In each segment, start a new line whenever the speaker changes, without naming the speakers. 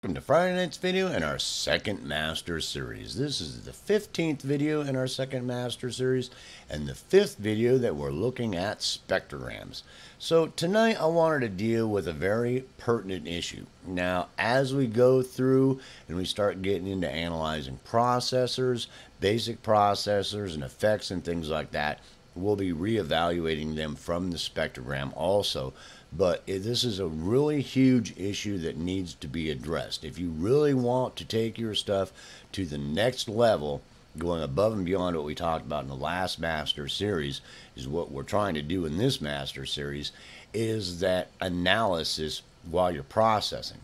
Welcome to Friday night's video in our second master series. This is the 15th video in our second master series and the 5th video that we're looking at spectrograms. So tonight I wanted to deal with a very pertinent issue. Now as we go through and we start getting into analyzing processors, basic processors and effects and things like that, we'll be reevaluating them from the spectrogram also. But this is a really huge issue that needs to be addressed. If you really want to take your stuff to the next level, going above and beyond what we talked about in the last master series, is what we're trying to do in this master series, is that analysis while you're processing.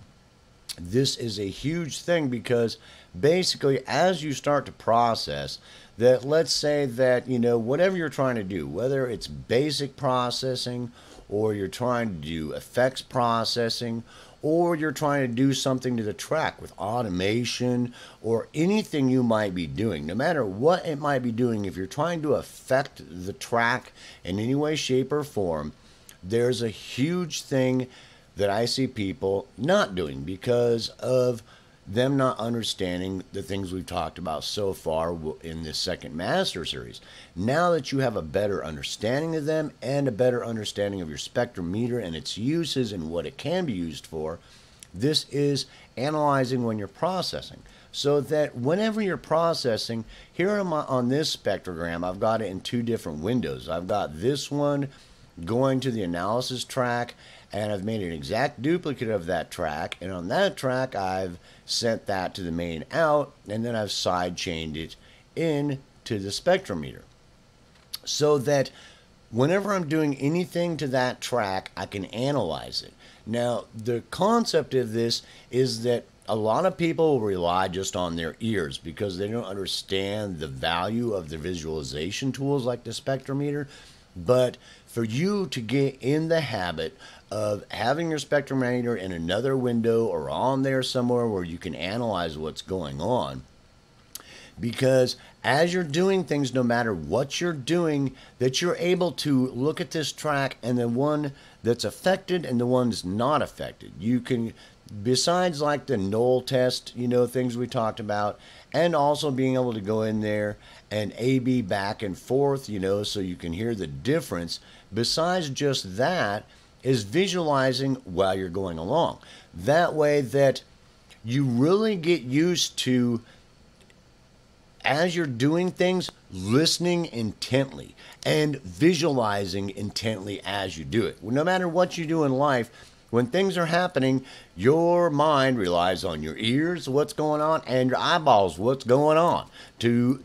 This is a huge thing because basically as you start to process, that let's say that whatever you're trying to do, whether it's basic processing or you're trying to do effects processing, or you're trying to do something to the track with automation, or anything you might be doing, no matter what it might be doing, if you're trying to affect the track in any way, shape, or form, there's a huge thing that I see people not doing because of them not understanding the things we've talked about so far in this second master series. Now that you have a better understanding of them and a better understanding of your spectrometer and its uses and what it can be used for, this is analyzing when you're processing. So that whenever you're processing, here on this spectrogram, I've got it in two different windows. I've got this one going to the analysis track, and I've made an exact duplicate of that track, and on that track I've sent that to the main out, and then I've side chained it in to the spectrometer so that whenever I'm doing anything to that track I can analyze it. Now the concept of this is that a lot of people rely just on their ears because they don't understand the value of the visualization tools like the spectrometer. But for you to get in the habit of having your spectrometer in another window or on there somewhere where you can analyze what's going on, because as you're doing things, no matter what you're doing, that you're able to look at this track and the one that's affected and the one that's not affected. You can, besides like the null test, things we talked about, and also being able to go in there and A/B back and forth, so you can hear the difference. Besides just that, is visualizing while you're going along. That way that you really get used to, as you're doing things, listening intently and visualizing intently as you do it. No matter what you do in life, when things are happening, your mind relies on your ears, what's going on, and your eyeballs, what's going on, to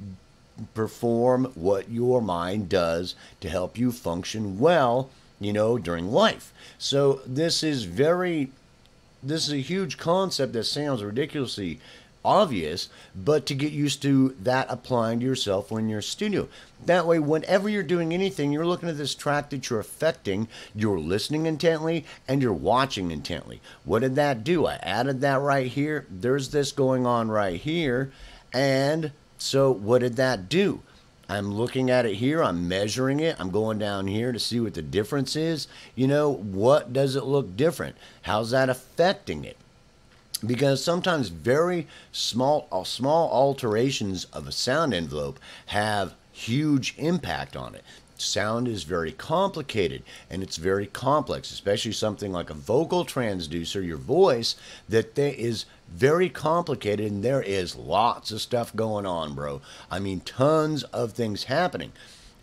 perform what your mind does to help you function well, during life. So this is a huge concept that sounds ridiculously obvious, but to get used to that applying to yourself when you're in studio. That way, whenever you're doing anything, you're looking at this track that you're affecting, you're listening intently, and you're watching intently. What did that do? I added that right here. There's this going on right here. And so what did that do? I'm looking at it here, I'm measuring it, I'm going down here to see what the difference is. What does it look different? How's that affecting it? Because sometimes very small alterations of a sound envelope have huge impact on it. Sound is very complicated and it's very complex, especially something like a vocal transducer, your voice, that there is very complicated and there is lots of stuff going on, bro. I mean, tons of things happening.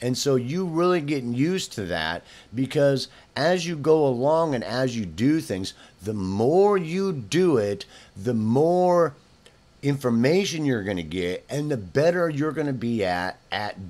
And so you really getting used to that because as you go along and as you do things, the more you do it, the more information you're going to get and the better you're going to be at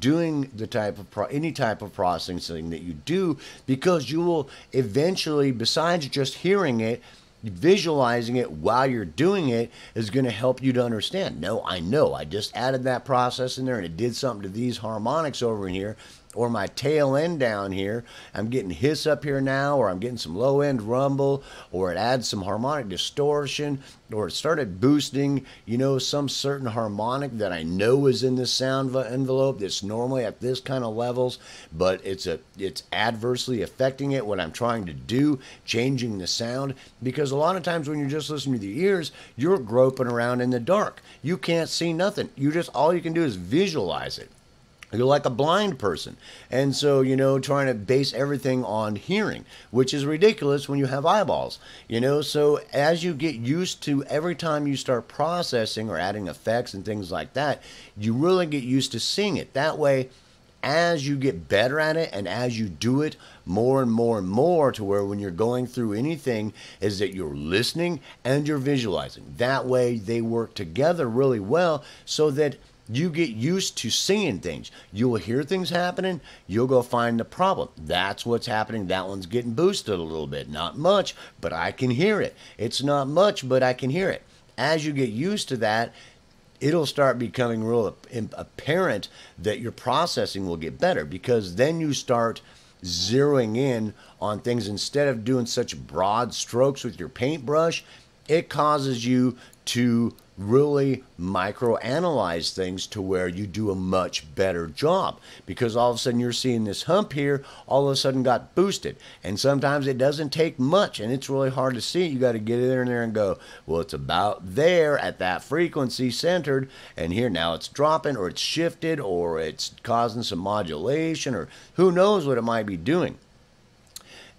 doing the type of any type of processing that you do, because you will eventually, besides just hearing it, visualizing it while you're doing it is going to help you to understand. No, I know I just added that process in there and it did something to these harmonics over in here. or my tail end down here, I'm getting hiss up here now, or I'm getting some low end rumble, or it adds some harmonic distortion, or it started boosting, some certain harmonic that I know is in this sound envelope that's normally at this kind of levels, but it's adversely affecting it when I'm trying to do, changing the sound, because a lot of times when you're just listening to the ears, you're groping around in the dark. You can't see nothing. All you can do is visualize it. You're like a blind person. And so, trying to base everything on hearing, which is ridiculous when you have eyeballs. So as you get used to, every time you start processing or adding effects and things like that, you really get used to seeing it. That way, as you get better at it and as you do it more and more and more, to where when you're going through anything, is that you're listening and you're visualizing. That way they work together really well, so that you get used to seeing things. You'll hear things happening, you'll go find the problem. That's what's happening. That one's getting boosted a little bit. Not much, but I can hear it. It's not much, but I can hear it. As you get used to that, it'll start becoming real apparent that your processing will get better, because then you start zeroing in on things. Instead of doing such broad strokes with your paintbrush, it causes you to really micro-analyze things to where you do a much better job, because all of a sudden you're seeing this hump here all of a sudden got boosted. And sometimes it doesn't take much, and it's really hard to see. You got to get in there and go, well, it's about there at that frequency centered, and here now it's dropping, or it's shifted, or it's causing some modulation, or who knows what it might be doing.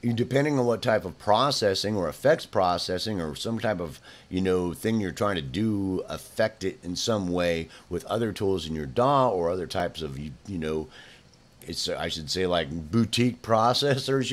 Depending on what type of processing or effects processing, or some type of thing you're trying to do, affect it in some way with other tools in your DAW, or other types of I should say, like boutique processors,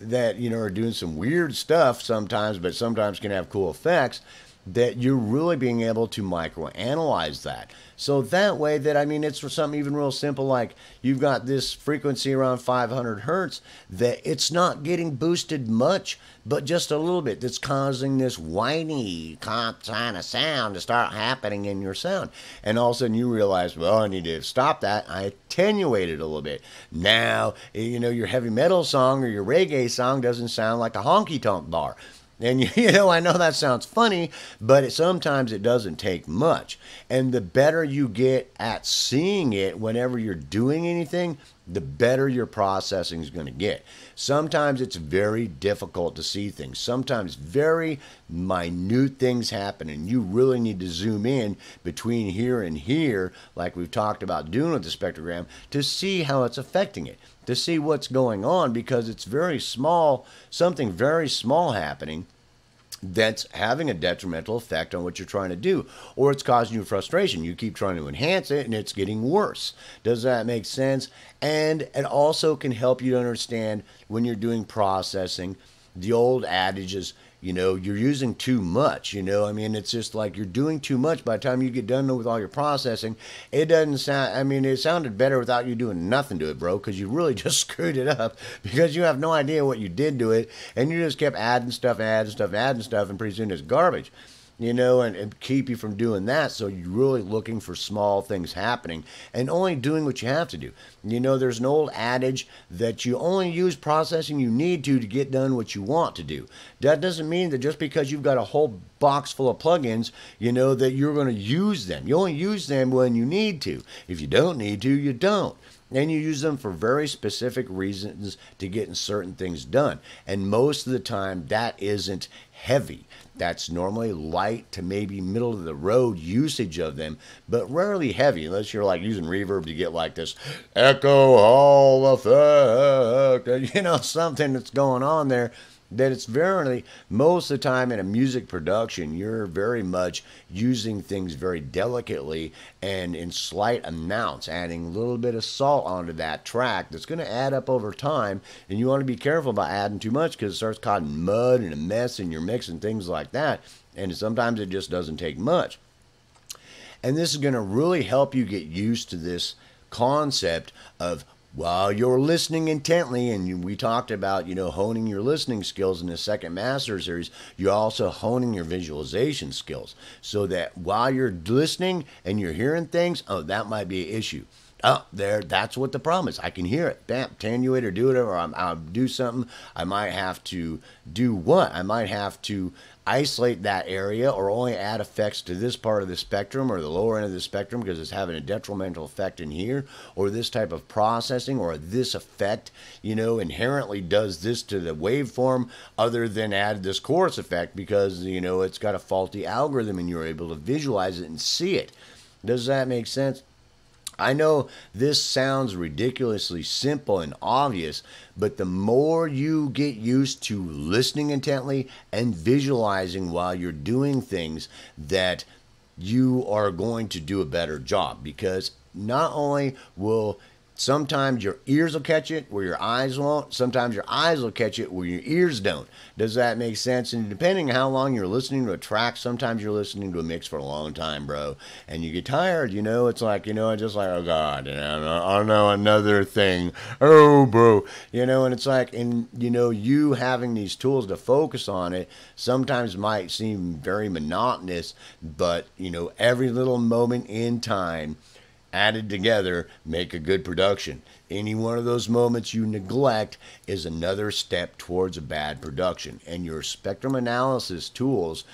that are doing some weird stuff sometimes, but sometimes can have cool effects, that you're really being able to micro-analyze that. So that way that, it's for something even real simple, like you've got this frequency around 500 hertz that it's not getting boosted much, but just a little bit, that's causing this whiny kind of sound to start happening in your sound. And all of a sudden you realize, well, I need to stop that. I attenuate it a little bit. Now, your heavy metal song or your reggae song doesn't sound like a honky-tonk bar. And I know that sounds funny, but sometimes it doesn't take much. And the better you get at seeing it whenever you're doing anything, the better your processing is going to get. Sometimes it's very difficult to see things. Sometimes very minute things happen, and you really need to zoom in between here and here, like we've talked about doing with the spectrogram, to see how it's affecting it, to see what's going on, because it's very small, something very small happening that's having a detrimental effect on what you're trying to do, or it's causing you frustration. You keep trying to enhance it and it's getting worse. Does that make sense? And it also can help you to understand when you're doing processing. The old adage is, you're using too much, it's just like you're doing too much. By the time you get done with all your processing, it doesn't sound, it sounded better without you doing nothing to it, bro, because you really just screwed it up, because you have no idea what you did to it, and you just kept adding stuff, and pretty soon it's garbage. And keep you from doing that. So you're really looking for small things happening and only doing what you have to do. There's an old adage that you only use processing you need to get done what you want to do. That doesn't mean that just because you've got a whole box full of plugins, that you're going to use them. You only use them when you need to. If you don't need to, you don't. And you use them for very specific reasons to getting certain things done. And most of the time, that isn't heavy. That's normally light to maybe middle of the road usage of them, but rarely heavy, unless you're like using reverb to get like this echo hall effect, something that's going on there. That it's very, most of the time in a music production, you're very much using things very delicately and in slight amounts, adding a little bit of salt onto that track that's going to add up over time. And you want to be careful about adding too much, because it starts causing mud and a mess in your mix and things like that. And sometimes it just doesn't take much. And this is going to really help you get used to this concept of, while you're listening intently, and we talked about, honing your listening skills in the second master series, you're also honing your visualization skills, so that while you're listening and you're hearing things, that might be an issue. Oh, there, that's what the problem is. I can hear it. Bam, attenuate or do whatever. I'll do something. I might have to do what? I might have to isolate that area or only add effects to this part of the spectrum or the lower end of the spectrum because it's having a detrimental effect in here, or this type of processing or this effect, inherently does this to the waveform other than add this chorus effect because, it's got a faulty algorithm and you're able to visualize it and see it. Does that make sense? I know this sounds ridiculously simple and obvious, but the more you get used to listening intently and visualizing while you're doing things, that you are going to do a better job, because not only will sometimes your ears will catch it where your eyes won't. Sometimes your eyes will catch it where your ears don't. Does that make sense? And depending on how long you're listening to a track, sometimes you're listening to a mix for a long time, bro. And you get tired, it's like, just like, oh God, oh no, another thing. Oh, bro. And it's like, you having these tools to focus on it sometimes might seem very monotonous, but, every little moment in time added together make a good production. Any one of those moments you neglect is another step towards a bad production. And your spectrum analysis tools,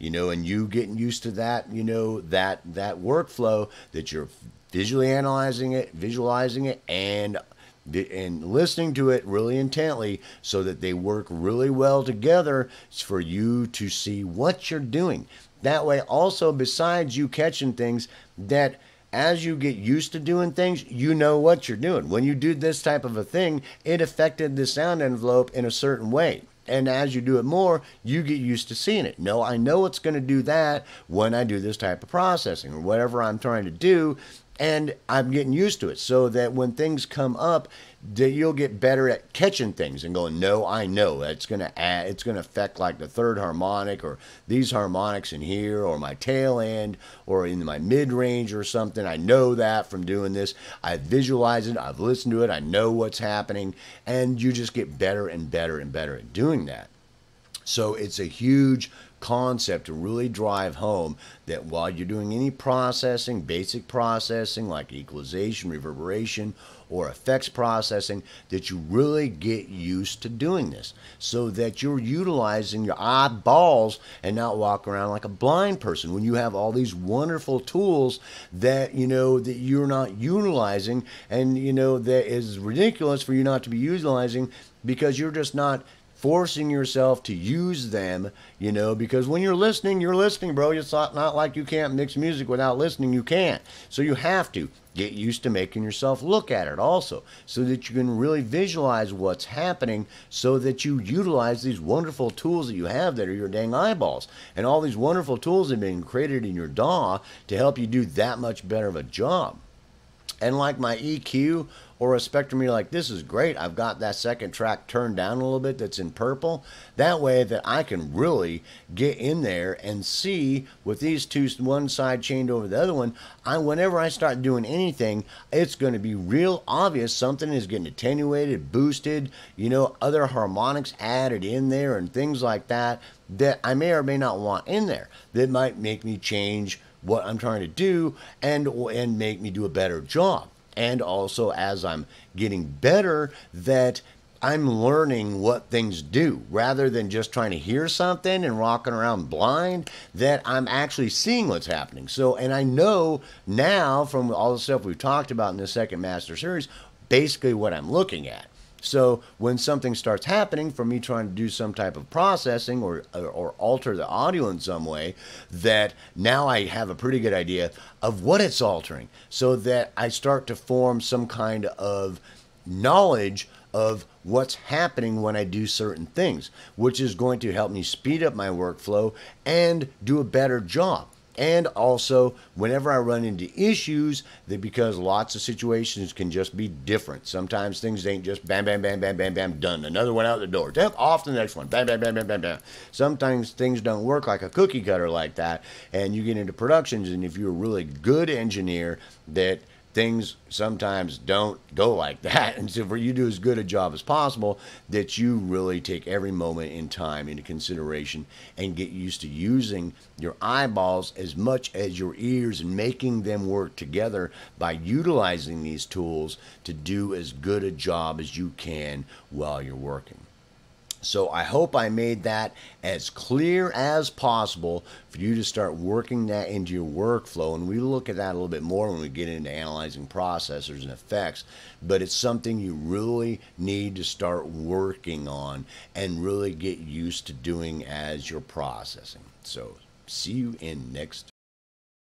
and you getting used to that, that workflow, that you're visually analyzing it, visualizing it, and listening to it really intently so that they work really well together for you to see what you're doing. That way, also, besides you catching things, that as you get used to doing things, you know what you're doing. When you do this type of a thing, it affected the sound envelope in a certain way. And as you do it more, you get used to seeing it. No, I know it's going to do that when I do this type of processing or whatever I'm trying to do. And I'm getting used to it so that when things come up, that you'll get better at catching things and going, no, I know it's going to affect like the third harmonic or these harmonics in here or my tail end or in my mid range or something. I know that from doing this. I visualize it. I've listened to it. I know what's happening. And you just get better and better and better at doing that. So it's a huge concept to really drive home that while you're doing any processing, basic processing like equalization, reverberation, or effects processing, that you really get used to doing this so that you're utilizing your eyeballs and not walk around like a blind person when you have all these wonderful tools that that you're not utilizing, and that is ridiculous for you not to be utilizing because you're just not forcing yourself to use them, because when you're listening, bro. It's not like you can't mix music without listening. You can't. So you have to get used to making yourself look at it also so that you can really visualize what's happening so that you utilize these wonderful tools that you have that are your dang eyeballs. And all these wonderful tools have been created in your DAW to help you do that much better of a job. And like my EQ or a spectrometer like this is great. I've got that second track turned down a little bit that's in purple. That way that I can really get in there and see with these two, one side chained over the other one, whenever I start doing anything, it's going to be real obvious something is getting attenuated, boosted, other harmonics added in there and things like that that I may or may not want in there that might make me change what I'm trying to do and make me do a better job. And also, as I'm getting better, that I'm learning what things do rather than just trying to hear something and rocking around blind, that I'm actually seeing what's happening. So, and I know now from all the stuff we've talked about in the second Master Series, basically what I'm looking at. So when something starts happening from me trying to do some type of processing or alter the audio in some way, that now I have a pretty good idea of what it's altering so that I start to form some kind of knowledge of what's happening when I do certain things, which is going to help me speed up my workflow and do a better job. And also, whenever I run into issues, that because lots of situations can just be different. Sometimes things ain't just bam, bam, bam, bam, bam, bam, done. Another one out the door. Off to the next one. Bam, bam, bam, bam, bam, bam. Sometimes things don't work like a cookie cutter like that. And you get into productions, and if you're a really good engineer, that things sometimes don't go like that. And so for you to do as good a job as possible, that you really take every moment in time into consideration and get used to using your eyeballs as much as your ears and making them work together by utilizing these tools to do as good a job as you can while you're working. So I hope I made that as clear as possible for you to start working that into your workflow. And we look at that a little bit more when we get into analyzing processors and effects. But it's something you really need to start working on and really get used to doing as you're processing. So see you in next